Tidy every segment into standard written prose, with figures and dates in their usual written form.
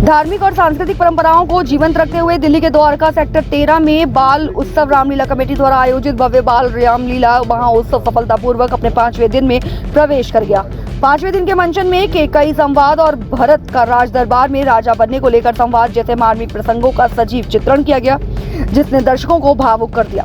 धार्मिक और सांस्कृतिक परंपराओं को जीवंत रखते हुए दिल्ली के द्वारका सेक्टर 13 में बाल उत्सव रामलीला कमेटी द्वारा आयोजित भव्य बाल रामलीला महोत्सव सफलतापूर्वक अपने 5वें दिन में प्रवेश कर गया। 5वें दिन के मंचन में केकई संवाद और भरत का राज दरबार में राजा बनने को लेकर संवाद जैसे मार्मिक प्रसंगों का सजीव चित्रण किया गया, जिसने दर्शकों को भावुक कर दिया।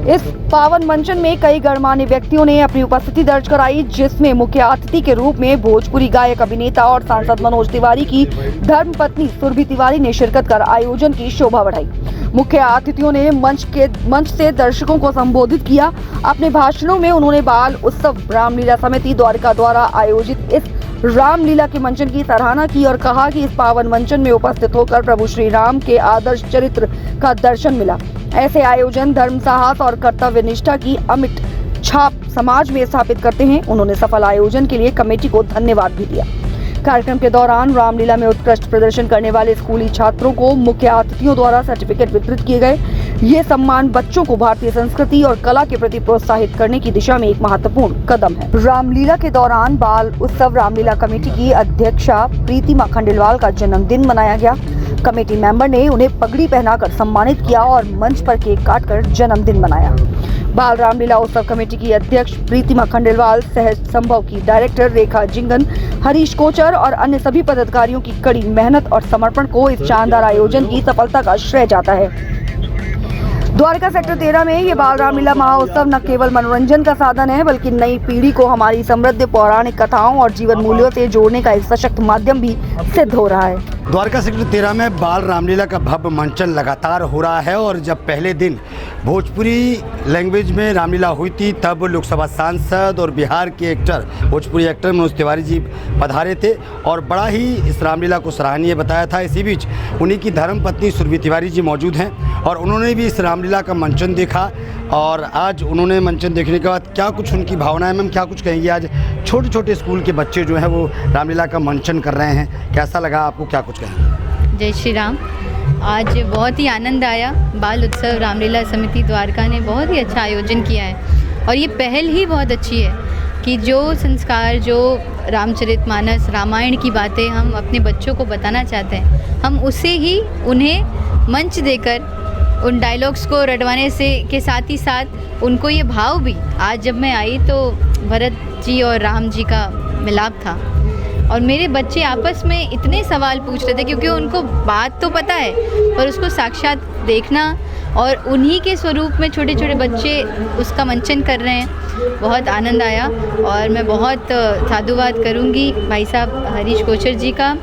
इस पावन मंचन में कई गणमान्य व्यक्तियों ने अपनी उपस्थिति दर्ज कराई, जिसमें मुख्य अतिथि के रूप में भोजपुरी गायक, अभिनेता और सांसद मनोज तिवारी की धर्मपत्नी सुरभि तिवारी ने शिरकत कर आयोजन की शोभा बढ़ाई। मुख्य अतिथियों ने मंच से दर्शकों को संबोधित किया। अपने भाषणों में उन्होंने बाल उत्सव रामलीला समिति द्वारका द्वारा आयोजित इस रामलीला के मंचन की सराहना की और कहा कि इस पावन मंचन में उपस्थित होकर प्रभु श्री राम के आदर्श चरित्र का दर्शन मिला। ऐसे आयोजन धर्म, साहस और कर्तव्य निष्ठा की अमिट छाप समाज में स्थापित करते हैं। उन्होंने सफल आयोजन के लिए कमेटी को धन्यवाद भी दिया। कार्यक्रम के दौरान रामलीला में उत्कृष्ट प्रदर्शन करने वाले स्कूली छात्रों को मुख्य अतिथियों द्वारा सर्टिफिकेट वितरित किए गए। ये सम्मान बच्चों को भारतीय संस्कृति और कला के प्रति प्रोत्साहित करने की दिशा में एक महत्वपूर्ण कदम है। रामलीला के दौरान बाल उत्सव रामलीला कमेटी की अध्यक्षा प्रीतिमा खंडेलवाल का जन्मदिन मनाया गया। कमेटी मेंबर ने उन्हें पगड़ी पहनाकर सम्मानित किया और मंच पर केक काटकर जन्मदिन मनाया। बाल रामलीला उत्सव कमेटी की अध्यक्ष प्रीतिमा खंडेलवाल, सहज संभव की डायरेक्टर रेखा जिंगन, हरीश कोचर और अन्य सभी पदाधिकारियों की कड़ी मेहनत और समर्पण को इस शानदार आयोजन की सफलता का श्रेय जाता है। द्वारका सेक्टर 13 में ये बाल रामलीला महोत्सव न केवल मनोरंजन का साधन है, बल्कि नई पीढ़ी को हमारी समृद्ध पौराणिक कथाओं और जीवन मूल्यों से जोड़ने का एक सशक्त माध्यम भी सिद्ध हो रहा है। द्वारका सेक्टर 13 में बाल रामलीला का भव्य मंचन लगातार हो रहा है और जब पहले दिन भोजपुरी लैंग्वेज में रामलीला हुई थी, तब लोकसभा सांसद और बिहार के एक्टर, भोजपुरी एक्टर मनोज तिवारी जी पधारे थे और बड़ा ही इस रामलीला को सराहनीय बताया था। इसी बीच उन्हीं की धर्मपत्नी सुरभि तिवारी जी मौजूद हैं और उन्होंने भी इस रामलीला का मंचन देखा। और आज उन्होंने मंचन देखने के बाद क्या कुछ उनकी भावनाएं, मैम क्या कुछ कहेंगी? आज छोटे छोटे स्कूल के बच्चे जो हैं वो रामलीला का मंचन कर रहे हैं, कैसा लगा आपको, क्या कुछ कहेंगे? जय श्री राम। आज बहुत ही आनंद आया। बाल उत्सव रामलीला समिति द्वारका ने बहुत ही अच्छा आयोजन किया है और ये पहल ही बहुत अच्छी है कि जो संस्कार, जो रामचरितमानस, रामायण की बातें हम अपने बच्चों को बताना चाहते हैं, हम उसे ही उन्हें मंच देकर उन डायलॉग्स को रटवाने से के साथ ही साथ उनको ये भाव भी, आज जब मैं आई तो भरत जी और राम जी का मिलाप था और मेरे बच्चे आपस में इतने सवाल पूछ रहे थे, क्योंकि उनको बात तो पता है पर उसको साक्षात देखना और उन्हीं के स्वरूप में छोटे छोटे बच्चे उसका मंचन कर रहे हैं, बहुत आनंद आया। और मैं बहुत साधुवाद करूंगी भाई साहब हरीश कोचर जी का,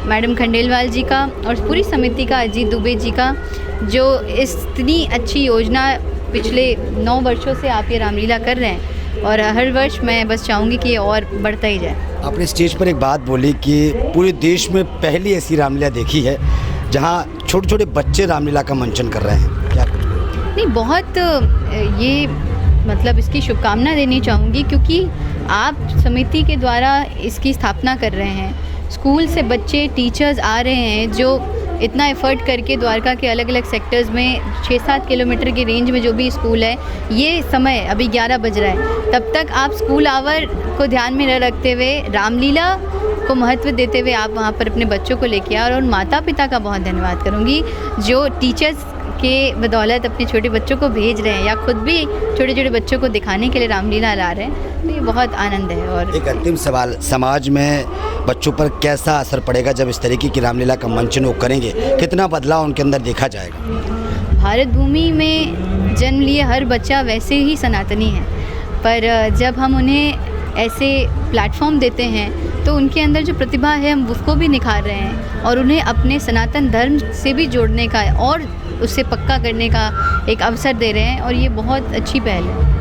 मैडम खंडेलवाल जी का और पूरी समिति का, अजीत दुबे जी का, जो इतनी अच्छी योजना पिछले 9 वर्षों से आप ये रामलीला कर रहे हैं और हर वर्ष मैं बस चाहूँगी कि ये और बढ़ता ही जाए। आपने स्टेज पर एक बात बोली कि पूरे देश में पहली ऐसी रामलीला देखी है जहां छोटे छोटे बच्चे रामलीला का मंचन कर रहे हैं, क्या कुछ? नहीं, बहुत ये मतलब इसकी शुभकामना देनी चाहूँगी, क्योंकि आप समिति के द्वारा इसकी स्थापना कर रहे हैं। स्कूल से बच्चे, टीचर्स आ रहे हैं जो इतना एफर्ट करके द्वारका के अलग अलग सेक्टर्स में 6-7 किलोमीटर की रेंज में जो भी स्कूल है, ये समय अभी 11 बज रहा है, तब तक आप स्कूल आवर को ध्यान में न रखते हुए रामलीला को महत्व देते हुए आप वहाँ पर अपने बच्चों को लेके आए। और माता पिता का बहुत धन्यवाद करूँगी जो टीचर्स के बदौलत अपने छोटे बच्चों को भेज रहे हैं या खुद भी छोटे छोटे बच्चों को दिखाने के लिए रामलीला ला रहे हैं, तो ये बहुत आनंद है। और एक अंतिम सवाल, समाज में बच्चों पर कैसा असर पड़ेगा जब इस तरीके की रामलीला का मंचन वो करेंगे? कितना बदलाव उनके अंदर देखा जाएगा? भारत भूमि में जन्म लिए हर बच्चा वैसे ही सनातनी है, पर जब हम उन्हें ऐसे प्लेटफॉर्म देते हैं तो उनके अंदर जो प्रतिभा है हम उसको भी निखार रहे हैं और उन्हें अपने सनातन धर्म से भी जोड़ने का और उससे पक्का करने का एक अवसर दे रहे हैं और ये बहुत अच्छी पहल है।